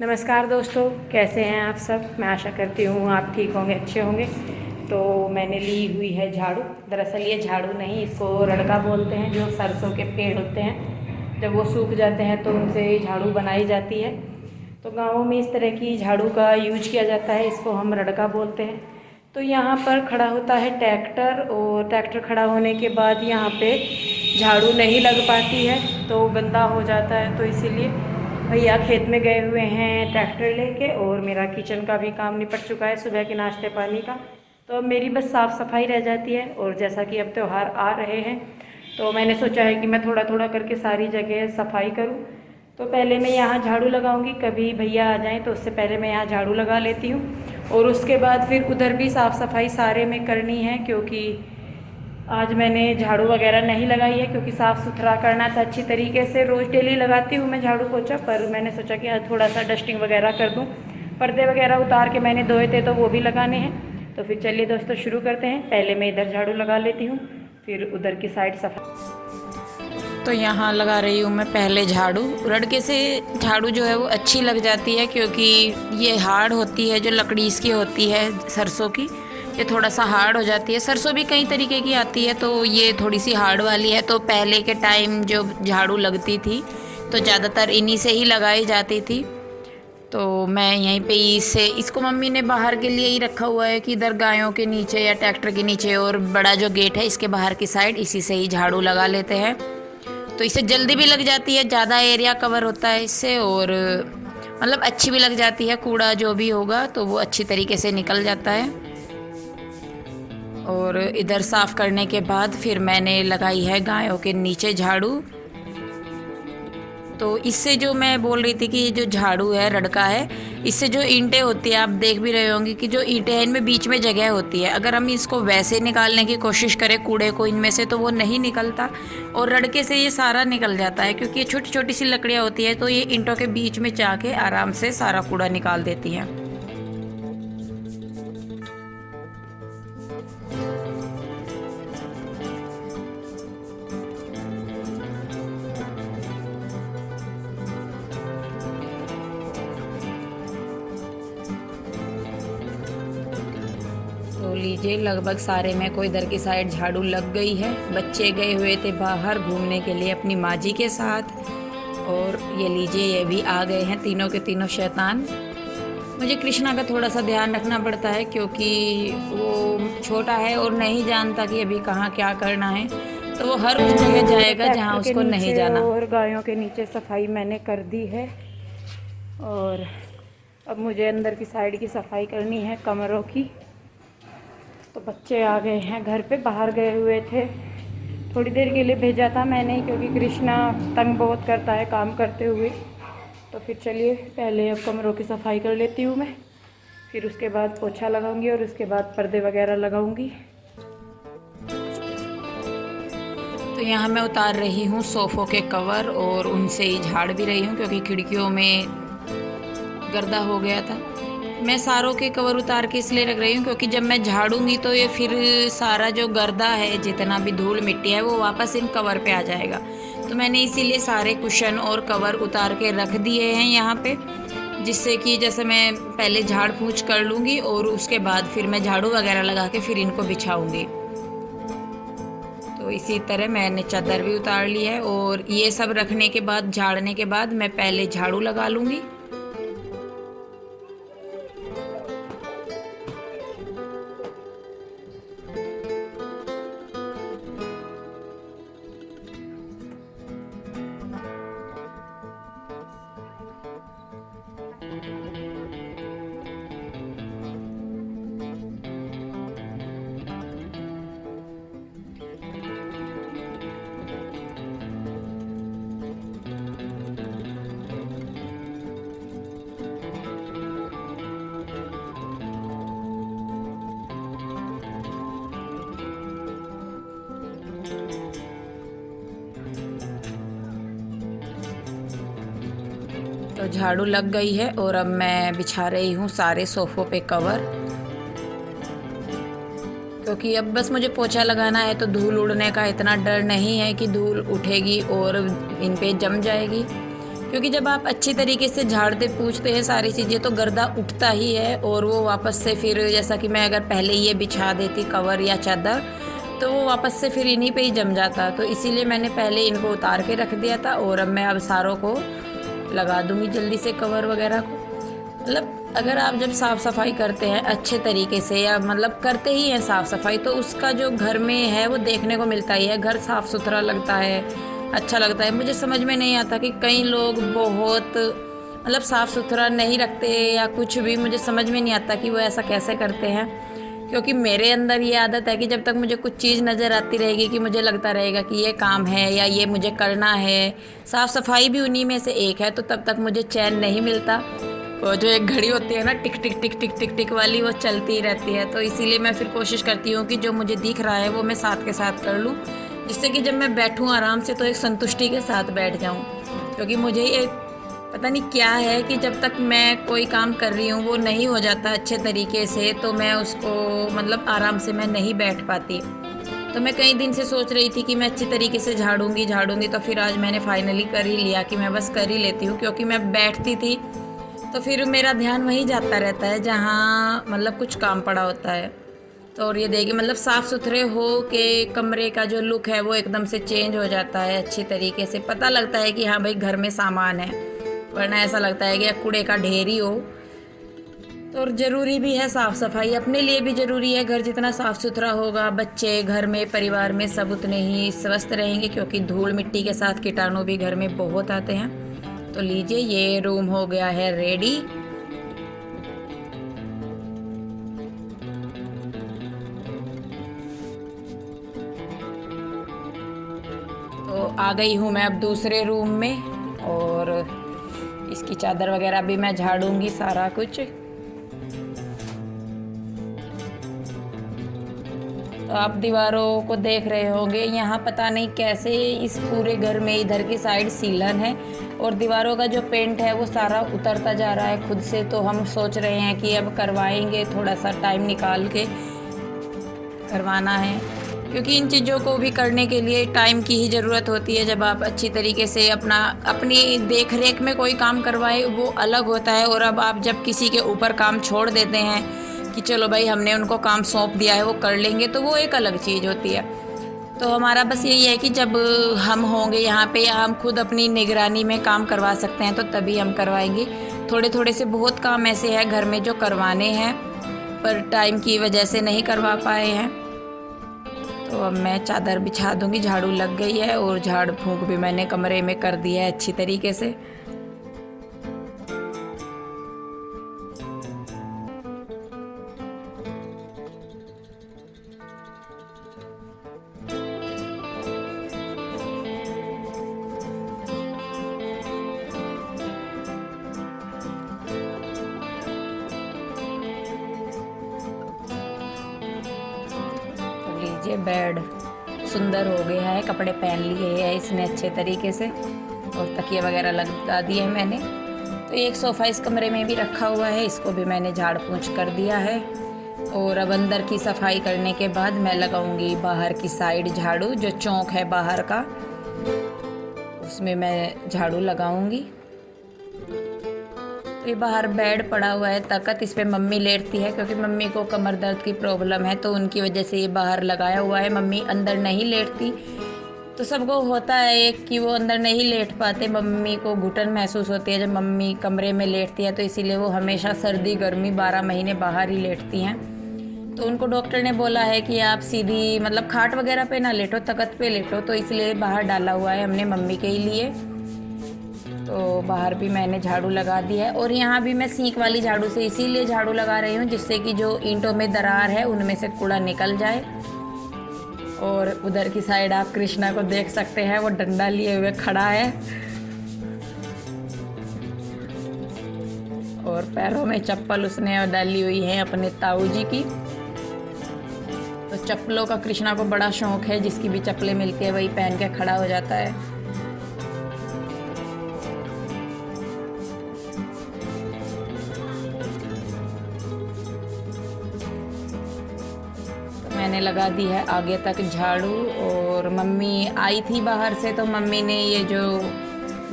नमस्कार दोस्तों, कैसे हैं आप सब। मैं आशा करती हूँ आप ठीक होंगे, अच्छे होंगे। तो मैंने ली हुई है झाड़ू। दरअसल ये झाड़ू नहीं, इसको रड़का बोलते हैं। जो सरसों के पेड़ होते हैं, जब वो सूख जाते हैं तो उनसे झाड़ू बनाई जाती है। तो गाँवों में इस तरह की झाड़ू का यूज किया जाता है, इसको हम रड़का बोलते हैं। तो यहाँ पर खड़ा होता है ट्रैक्टर, और ट्रैक्टर खड़ा होने के बाद यहाँ पे झाड़ू नहीं लग पाती है, तो गंदा हो जाता है। तो इसीलिए भैया खेत में गए हुए हैं ट्रैक्टर लेके, और मेरा किचन का भी काम निपट चुका है, सुबह के नाश्ते पानी का। तो अब मेरी बस साफ़ सफाई रह जाती है। और जैसा कि अब त्यौहार आ रहे हैं, तो मैंने सोचा है कि मैं थोड़ा थोड़ा करके सारी जगह सफाई करूं। तो पहले मैं यहाँ झाड़ू लगाऊंगी, कभी भैया आ जाएं तो उससे पहले मैं यहाँ झाड़ू लगा लेती हूँ। और उसके बाद फिर उधर भी साफ़ सफाई सारे में करनी है, क्योंकि आज मैंने झाड़ू वगैरह नहीं लगाई है, क्योंकि साफ़ सुथरा करना था अच्छी तरीके से। रोज़ डेली लगाती हूँ मैं झाड़ू पोछा, पर मैंने सोचा कि आज थोड़ा सा डस्टिंग वगैरह कर दूँ। पर्दे वगैरह उतार के मैंने धोए थे, तो वो भी लगाने हैं। तो फिर चलिए दोस्तों शुरू करते हैं। पहले मैं इधर झाड़ू लगा लेती हूँ, फिर उधर की साइड सफाई। तो यहाँ लगा रही हूँ मैं पहले झाड़ू। रड़के से झाड़ू जो है वो अच्छी लग जाती है, क्योंकि ये हार्ड होती है, जो लकड़ी इसकी होती है सरसों की, ये थोड़ा सा हार्ड हो जाती है। सरसों भी कई तरीके की आती है, तो ये थोड़ी सी हार्ड वाली है। तो पहले के टाइम जो झाड़ू लगती थी तो ज़्यादातर इन्हीं से ही लगाई जाती थी। तो मैं यहीं पे इसको मम्मी ने बाहर के लिए ही रखा हुआ है कि इधर गायों के नीचे या ट्रैक्टर के नीचे, और बड़ा जो गेट है इसके बाहर की साइड, इसी से ही झाड़ू लगा लेते हैं। तो इससे जल्दी भी लग जाती है, ज़्यादा एरिया कवर होता है इससे, और मतलब अच्छी भी लग जाती है। कूड़ा जो भी होगा तो वो अच्छी तरीके से निकल जाता है। और इधर साफ़ करने के बाद फिर मैंने लगाई है गायों के नीचे झाड़ू। तो इससे जो मैं बोल रही थी कि ये जो झाड़ू है रड़का है, इससे जो ईंटें होती है, आप देख भी रहे होंगे कि जो ईंटें हैं इनमें बीच में जगह होती है। अगर हम इसको वैसे निकालने की कोशिश करें कूड़े को इनमें से, तो वो नहीं निकलता। और रड़के से ये सारा निकल जाता है, क्योंकि ये छोटी छोटी सी लकड़ियाँ होती है, तो ये ईंटों के बीच में जाके आराम से सारा कूड़ा निकाल देती हैं। तो लीजिए, लगभग सारे में को इधर की साइड झाड़ू लग गई है। बच्चे गए हुए थे बाहर घूमने के लिए अपनी माँ जी के साथ, और ये लीजिए ये भी आ गए हैं तीनों के तीनों शैतान। मुझे कृष्णा का थोड़ा सा ध्यान रखना पड़ता है, क्योंकि वो छोटा है और नहीं जानता कि अभी कहाँ क्या करना है। तो वो हर उस जगह जाएगा जहाँ ट्रैक्टर के उसको नहीं नीचे जाना। और गायों के नीचे सफाई मैंने कर दी है। और अब मुझे अंदर की साइड की सफाई करनी है, कमरों की। तो बच्चे आ गए हैं घर पे, बाहर गए हुए थे, थोड़ी देर के लिए भेजा था मैंने, क्योंकि कृष्णा तंग बहुत करता है काम करते हुए। तो फिर चलिए पहले अब कमरों की सफाई कर लेती हूँ मैं, फिर उसके बाद पोछा लगाऊंगी, और उसके बाद पर्दे वगैरह लगाऊंगी। तो यहाँ मैं उतार रही हूँ सोफ़ों के कवर, और उनसे ही झाड़ भी रही हूँ, क्योंकि खिड़कियों में गर्दा हो गया था। मैं सारों के कवर उतार के इसलिए रख रही हूँ, क्योंकि जब मैं झाड़ूंगी तो ये फिर सारा जो गर्दा है, जितना भी धूल मिट्टी है, वो वापस इन कवर पे आ जाएगा। तो मैंने इसीलिए सारे कुशन और कवर उतार के रख दिए हैं यहाँ पे, जिससे कि जैसे मैं पहले झाड़ पोंछ कर लूँगी, और उसके बाद फिर मैं झाड़ू वगैरह लगा के फिर इनको बिछाऊँगी। तो इसी तरह मैंने चादर भी उतार ली है, और ये सब रखने के बाद, झाड़ने के बाद, मैं पहले झाड़ू लगा लूँगी। तो झाड़ू लग गई है, और अब मैं बिछा रही हूँ सारे सोफ़ों पे कवर, क्योंकि अब बस मुझे पोछा लगाना है। तो धूल उड़ने का इतना डर नहीं है कि धूल उठेगी और इन पे जम जाएगी। क्योंकि जब आप अच्छी तरीके से झाड़ते पूछते हैं सारी चीज़ें तो गर्दा उठता ही है, और वो वापस से फिर जैसा कि मैं अगर पहले ये बिछा देती कवर या चादर तो वो वापस से फिर इन्हीं पे ही जम जाता। तो इसीलिए मैंने पहले इनको उतार के रख दिया था, और अब मैं अब सारों को लगा दूँगी जल्दी से कवर वगैरह को। मतलब अगर आप जब साफ़ सफाई करते हैं अच्छे तरीके से, या मतलब करते ही हैं साफ़ सफाई, तो उसका जो घर में है वो देखने को मिलता ही है। घर साफ़ सुथरा लगता है, अच्छा लगता है। मुझे समझ में नहीं आता कि कई लोग बहुत मतलब साफ़ सुथरा नहीं रखते या कुछ भी, मुझे समझ में नहीं आता कि वो ऐसा कैसे करते हैं। क्योंकि मेरे अंदर ये आदत है कि जब तक मुझे कुछ चीज़ नज़र आती रहेगी कि मुझे लगता रहेगा कि ये काम है या ये मुझे करना है, साफ़ सफाई भी उन्हीं में से एक है, तो तब तक मुझे चैन नहीं मिलता। और जो एक घड़ी होती है ना टिक टिक टिक टिक टिक टिक वाली, वो चलती ही रहती है। तो इसीलिए मैं फिर कोशिश करती हूँ कि जो मुझे दिख रहा है वो मैं साथ के साथ कर लूँ, जिससे कि जब मैं बैठूँ आराम से तो एक संतुष्टि के साथ बैठ जाऊँ। क्योंकि मुझे ये पता नहीं क्या है कि जब तक मैं कोई काम कर रही हूँ वो नहीं हो जाता अच्छे तरीके से, तो मैं उसको मतलब आराम से मैं नहीं बैठ पाती। तो मैं कई दिन से सोच रही थी कि मैं अच्छी तरीके से झाड़ूंगी, तो फिर आज मैंने फाइनली कर ही लिया कि मैं बस कर ही लेती हूँ। क्योंकि मैं बैठती थी तो फिर मेरा ध्यान वहीं जाता रहता है जहाँ मतलब कुछ काम पड़ा होता है। तो और ये देखिए मतलब साफ़ सुथरे हो के कमरे का जो लुक है वो एकदम से चेंज हो जाता है। अच्छी तरीके से पता लगता है कि हाँ भाई घर में सामान है, वरना ऐसा लगता है कि कूड़े का ढेर ही हो। तो और ज़रूरी भी है साफ़ सफाई, अपने लिए भी ज़रूरी है। घर जितना साफ़ सुथरा होगा, बच्चे घर में परिवार में सब उतने ही स्वस्थ रहेंगे, क्योंकि धूल मिट्टी के साथ कीटाणु भी घर में बहुत आते हैं। तो लीजिए ये रूम हो गया है रेडी। तो आ गई हूँ मैं अब दूसरे रूम में, और इसकी चादर वगैरह भी मैं झाड़ूंगी सारा कुछ। तो आप दीवारों को देख रहे होंगे, यहाँ पता नहीं कैसे इस पूरे घर में इधर की साइड सीलन है, और दीवारों का जो पेंट है वो सारा उतरता जा रहा है खुद से। तो हम सोच रहे हैं कि अब करवाएंगे, थोड़ा सा टाइम निकाल के करवाना है, क्योंकि इन चीज़ों को भी करने के लिए टाइम की ही ज़रूरत होती है। जब आप अच्छी तरीके से अपनी देख रेख में कोई काम करवाए वो अलग होता है, और अब आप जब किसी के ऊपर काम छोड़ देते हैं कि चलो भाई हमने उनको काम सौंप दिया है वो कर लेंगे, तो वो एक अलग चीज़ होती है। तो हमारा बस यही है कि जब हम होंगे यहाँ पे या हम खुद अपनी निगरानी में काम करवा सकते हैं तो तभी हम करवाएंगे। थोड़े थोड़े से बहुत काम ऐसे हैं घर में जो करवाने हैं, पर टाइम की वजह से नहीं करवा पाए हैं। तो अब मैं चादर बिछा दूंगी, झाड़ू लग गई है, और झाड़ फूंक भी मैंने कमरे में कर दिया है अच्छी तरीके से। लीजिए बेड सुंदर हो गया है, कपड़े पहन लिए हैं इसने अच्छे तरीके से, और तकिया वगैरह लगा दिए हैं मैंने। तो एक सोफ़ा इस कमरे में भी रखा हुआ है, इसको भी मैंने झाड़ पोंछ कर दिया है। और अब अंदर की सफाई करने के बाद मैं लगाऊंगी बाहर की साइड झाड़ू, जो चौक है बाहर का उसमें मैं झाड़ू लगाऊंगी। ये बाहर बेड पड़ा हुआ है तख़्त, इस पे मम्मी लेटती है, क्योंकि मम्मी को कमर दर्द की प्रॉब्लम है, तो उनकी वजह से ये बाहर लगाया हुआ है। मम्मी अंदर नहीं लेटती, तो सबको होता है एक कि वो अंदर नहीं लेट पाते, मम्मी को घुटन महसूस होती है जब मम्मी कमरे में लेटती है, तो इसीलिए वो हमेशा सर्दी गर्मी 12 महीने बाहर ही लेटती हैं। तो उनको डॉक्टर ने बोला है कि आप सीधी मतलब खाट वगैरह पे ना लेटो, तख़्त पे लेटो, तो इसलिए बाहर डाला हुआ है हमने मम्मी के ही लिए। तो बाहर भी मैंने झाड़ू लगा दिया है, और यहाँ भी मैं सींक वाली झाड़ू से इसीलिए झाड़ू लगा रही हूँ जिससे कि जो ईंटों में दरार है उनमें से कूड़ा निकल जाए। और उधर की साइड आप कृष्णा को देख सकते हैं, वो डंडा लिए हुए खड़ा है और पैरों में चप्पल उसने डाली हुई है अपने ताऊ जी की। तो चप्पलों का कृष्णा को बड़ा शौक है, जिसकी भी चप्पलें मिलती है वही पहन के खड़ा हो जाता है। मैंने लगा दी है आगे तक झाड़ू, और मम्मी आई थी बाहर से तो मम्मी ने ये जो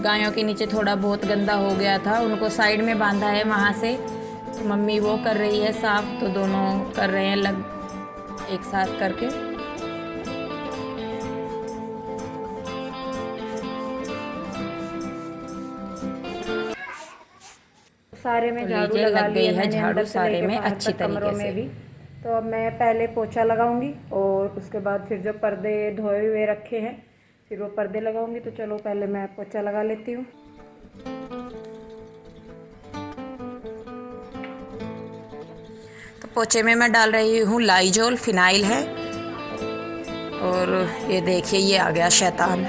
गायों के नीचे थोड़ा बहुत गंदा हो गया था, उनको साइड में बांधा है वहाँ से। तो मम्मी वो कर रही है साफ, तो दोनों कर रहे हैं एक साथ करके। सारे में तो झाड़ू लीजिए, लगा लग लिया गई है मैंने झाड़ू अंदर से सारे लेके में बाहर अच्छी तक कमरों तरीके में से। भी। तो अब मैं पहले पोछा लगाऊंगी और उसके बाद फिर जो पर्दे धोए हुए रखे हैं फिर वो पर्दे लगाऊंगी। तो चलो पहले मैं पोछा लगा लेती हूँ। तो पोछे में मैं डाल रही हूँ लाइजोल, फिनाइल है। और ये देखिए, ये आ गया शैतान।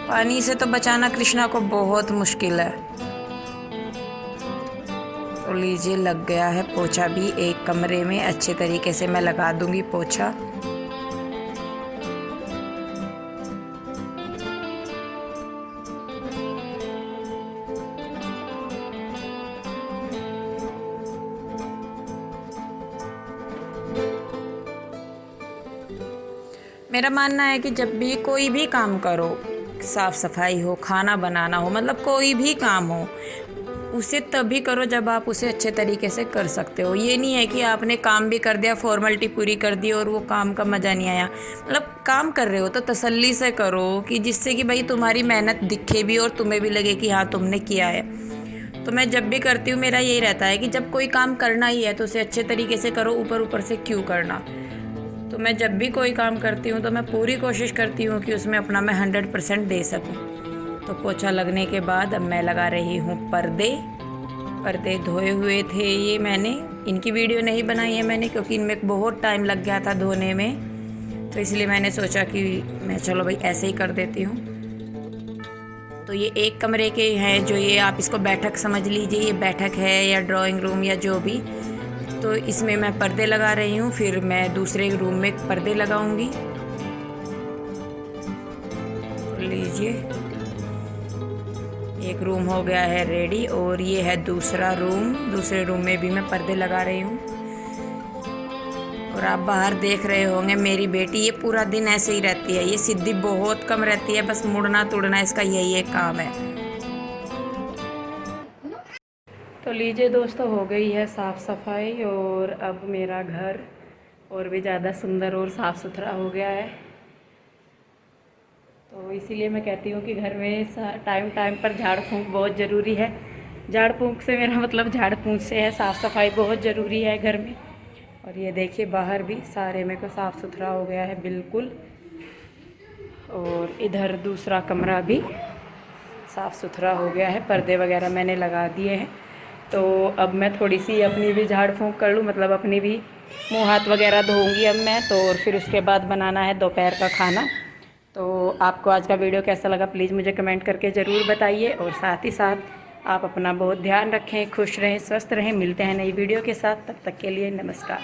पानी से तो बचाना कृष्णा को बहुत मुश्किल है। तो लीजिए, लग गया है पोछा भी एक कमरे में। अच्छे तरीके से मैं लगा दूंगी पोछा। मेरा मानना है कि जब भी कोई भी काम करो, साफ़ सफाई हो, खाना बनाना हो, मतलब कोई भी काम हो, उसे तभी करो जब आप उसे अच्छे तरीके से कर सकते हो। ये नहीं है कि आपने काम भी कर दिया, फॉर्मेलिटी पूरी कर दी और वो काम का मज़ा नहीं आया। मतलब काम कर रहे हो तो तसल्ली से करो, कि जिससे कि भाई तुम्हारी मेहनत दिखे भी और तुम्हें भी लगे कि हाँ तुमने किया है। तो मैं जब भी करती हूँ मेरा यही रहता है कि जब कोई काम करना ही है तो उसे अच्छे तरीके से करो, ऊपर ऊपर से क्यों करना। तो मैं जब भी कोई काम करती हूँ तो मैं पूरी कोशिश करती हूँ कि उसमें अपना मैं 100% दे सकूँ। तो पोछा लगने के बाद अब मैं लगा रही हूँ पर्दे धोए हुए थे ये मैंने। इनकी वीडियो नहीं बनाई है मैंने क्योंकि इनमें बहुत टाइम लग गया था धोने में, तो इसलिए मैंने सोचा कि मैं चलो भाई ऐसे ही कर देती हूँ। तो ये एक कमरे के हैं, जो ये आप इसको बैठक समझ लीजिए, ये बैठक है या ड्राइंग रूम या जो भी। तो इसमें मैं पर्दे लगा रही हूँ, फिर मैं दूसरे रूम में पर्दे लगाऊंगी। लीजिए, एक रूम हो गया है रेडी और ये है दूसरा रूम। दूसरे रूम में भी मैं पर्दे लगा रही हूँ। और आप बाहर देख रहे होंगे मेरी बेटी, ये पूरा दिन ऐसे ही रहती है। ये सीधी बहुत कम रहती है, बस मुड़ना तुड़ना इसका यही एक काम है। तो लीजिए दोस्तों, हो गई है साफ़ सफाई और अब मेरा घर और भी ज़्यादा सुंदर और साफ़ सुथरा हो गया है। तो इसीलिए मैं कहती हूँ कि घर में टाइम टाइम पर झाड़ फूंक बहुत ज़रूरी है। झाड़ फूंक से मेरा मतलब झाड़ फूंक से है, साफ़ सफाई बहुत ज़रूरी है घर में। और ये देखिए बाहर भी सारे में को साफ़ सुथरा हो गया है बिल्कुल। और इधर दूसरा कमरा भी साफ़ सुथरा हो गया है, पर्दे वगैरह मैंने लगा दिए हैं। तो अब मैं थोड़ी सी अपनी भी झाड़ फूंक कर लूँ, मतलब अपनी भी मुँह हाथ वगैरह धोऊंगी अब मैं। तो और फिर उसके बाद बनाना है दोपहर का खाना। तो आपको आज का वीडियो कैसा लगा प्लीज़ मुझे कमेंट करके ज़रूर बताइए। और साथ ही साथ आप अपना बहुत ध्यान रखें, खुश रहें, स्वस्थ रहें। मिलते हैं नई वीडियो के साथ, तब तक के लिए नमस्कार।